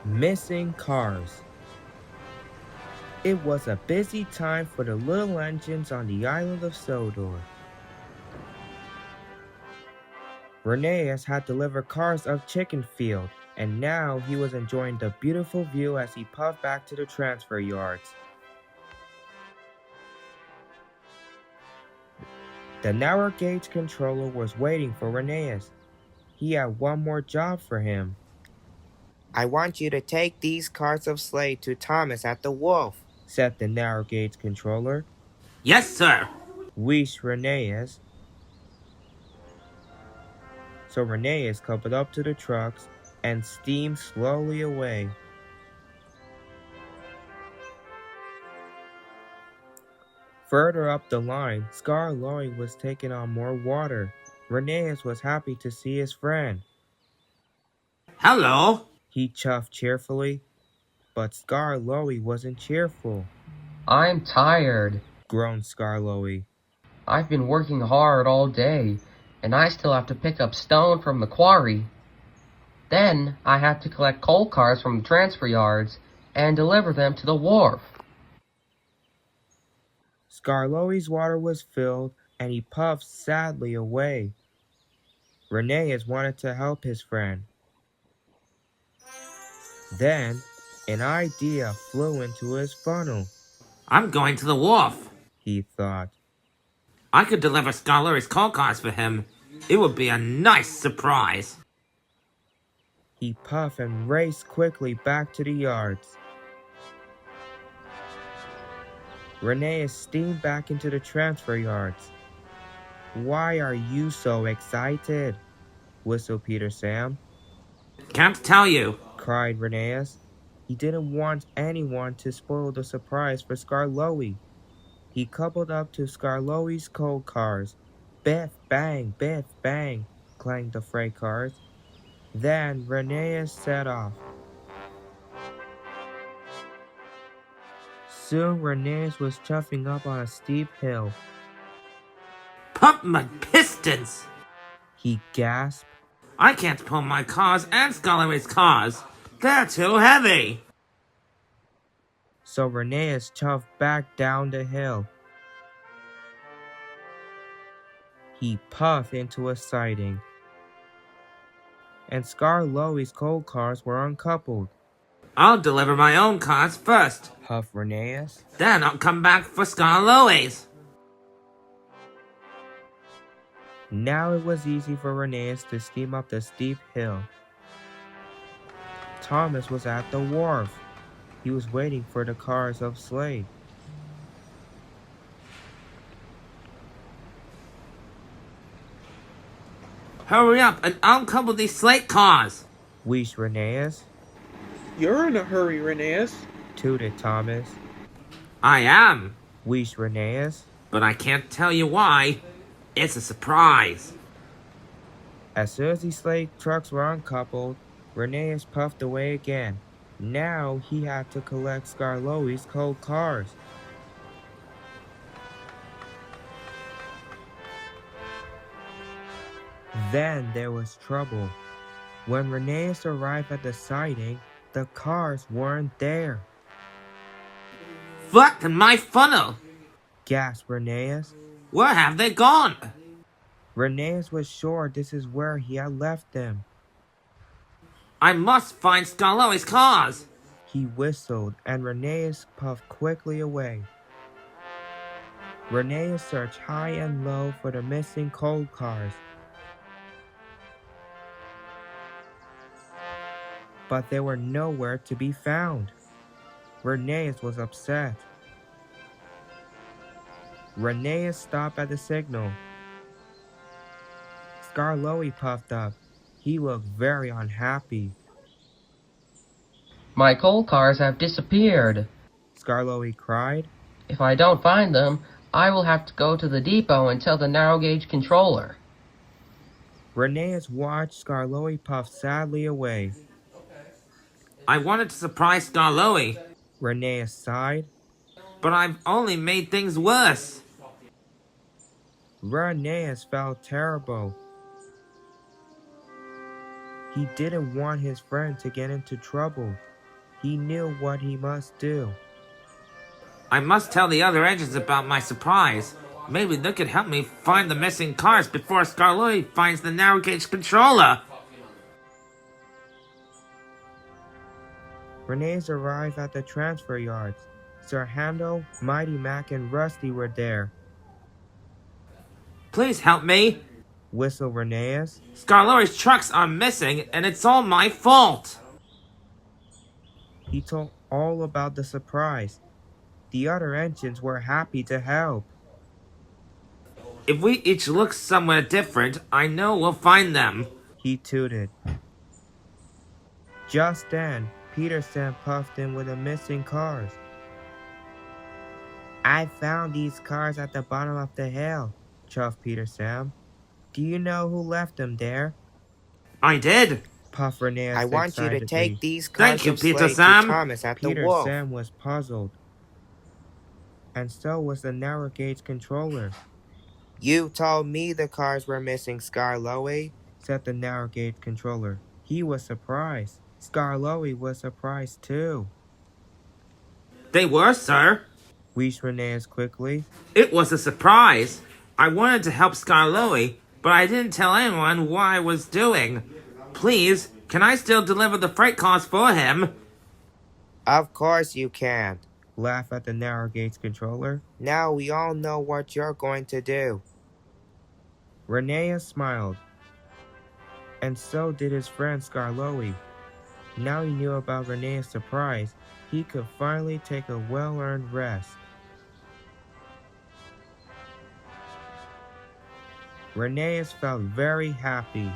Missing cars. It was a busy time for the little engines on the island of Sodor. Rheneas had delivered cars of Chickenfield, and now he was enjoying the beautiful view as he puffed back to the transfer yards. The narrow gauge controller was waiting for Rheneas. He had one more job for him. "I want you to take these carts of Slade to Thomas at the Wolf," said the narrow gauge controller. "Yes, sir," wheezed Rheneas. So Rheneas coupled up to the trucks and steamed slowly away. Further up the line, Skarloey was taking on more water. Rheneas was happy to see his friend. "Hello." He chuffed cheerfully, but Skarloey wasn't cheerful. "I'm tired," groaned Skarloey. "I've been working hard all day, and I still have to pick up stone from the quarry. Then I have to collect coal cars from the transfer yards and deliver them to the wharf." Skarloey's water was filled, and he puffed sadly away. Rheneas wanted to help his friend. Then, an idea flew into his funnel. "I'm going to the wharf," he thought. "I could deliver Skarloey's coal cars for him. It would be a nice surprise." He puffed and raced quickly back to the yards. Rheneas steamed back into the transfer yards. "Why are you so excited?" whistled Peter Sam. "Can't tell you," cried Rheneas. He didn't want anyone to spoil the surprise for Skarloey. He coupled up to Skarloey's coal cars. Biff, bang, biff, bang, clanged the freight cars. Then Rheneas set off. Soon Rheneas was chuffing up on a steep hill. "Pump my pistons!" he gasped. "I can't pull my cars and Skarloey's cars. They're too heavy." So Rheneas chuffed back down the hill. He puffed into a siding. And Skarloey's coal cars were uncoupled. "I'll deliver my own cars first," huffed Rheneas. "Then I'll come back for Skarloey's." Now it was easy for Rheneas to steam up the steep hill. Thomas was at the wharf. He was waiting for the cars of Slade. "Hurry up and uncouple these slate cars," wheezed Rheneas. "You're in a hurry, Rheneas," tooted Thomas. "I am," wheezed Rheneas. "But I can't tell you why. It's a surprise." As soon as the Slade trucks were uncoupled, Rheneas puffed away again. Now he had to collect Skarloey's coal cars. Then there was trouble. When Rheneas arrived at the siding, the cars weren't there. "Fuck my funnel!" gasped Rheneas. "Where have they gone?" Rheneas was sure this is where he had left them. "I must find Skarloey's cars." He whistled, and Rheneas puffed quickly away. Rheneas searched high and low for the missing coal cars. But they were nowhere to be found. Rheneas was upset. Rheneas stopped at the signal. Skarloey puffed up. He looked very unhappy. "My coal cars have disappeared," Skarloey cried. "If I don't find them, I will have to go to the depot and tell the narrow gauge controller." Rheneas watched Skarloey puff sadly away. "I wanted to surprise Skarloey," Rheneas sighed. "but I've only made things worse." Rheneas felt terrible. He didn't want his friend to get into trouble. He knew what he must do. I must tell the other engines about my surprise. Maybe they could help me find the missing cars before Skarloey finds the narrow gauge controller. Rheneas arrived at the transfer yards. Sir Handel, Mighty Mac, and Rusty were there. Please help me. Whistled Rheneas. Skarloey's trucks are missing, and it's all my fault. He told all about the surprise. The other engines were happy to help. If we each look somewhere different, I know we'll find them. He tooted. Just then, Peter Sam puffed in with the missing cars. I found these cars at the bottom of the hill, chuffed Peter Sam. Do you know who left them there? I did. Puffed Rheneas I want you to excitedly. take these Thank cars you, of Peter Slate to Sam. Thomas at the Peter Wolf. Sam was puzzled. And so was the narrow gauge controller, You told me the cars were missing, Skarloey. said the narrow gauge controller. He was surprised. Skarloey was surprised too. They were, sir. Wheezed Rheneas quickly. It was a surprise. I wanted to help Skarloey, but I didn't tell anyone what I was doing. Please, can I still deliver the freight cars for him? Of course you can. Laughed at the narrow gauge controller. Now we all know what you're going to do. Rheneas smiled. And so did his friend Skarloey. Now he knew about Rheneas' surprise. He could finally take a well-earned rest. Rheneas felt very happy.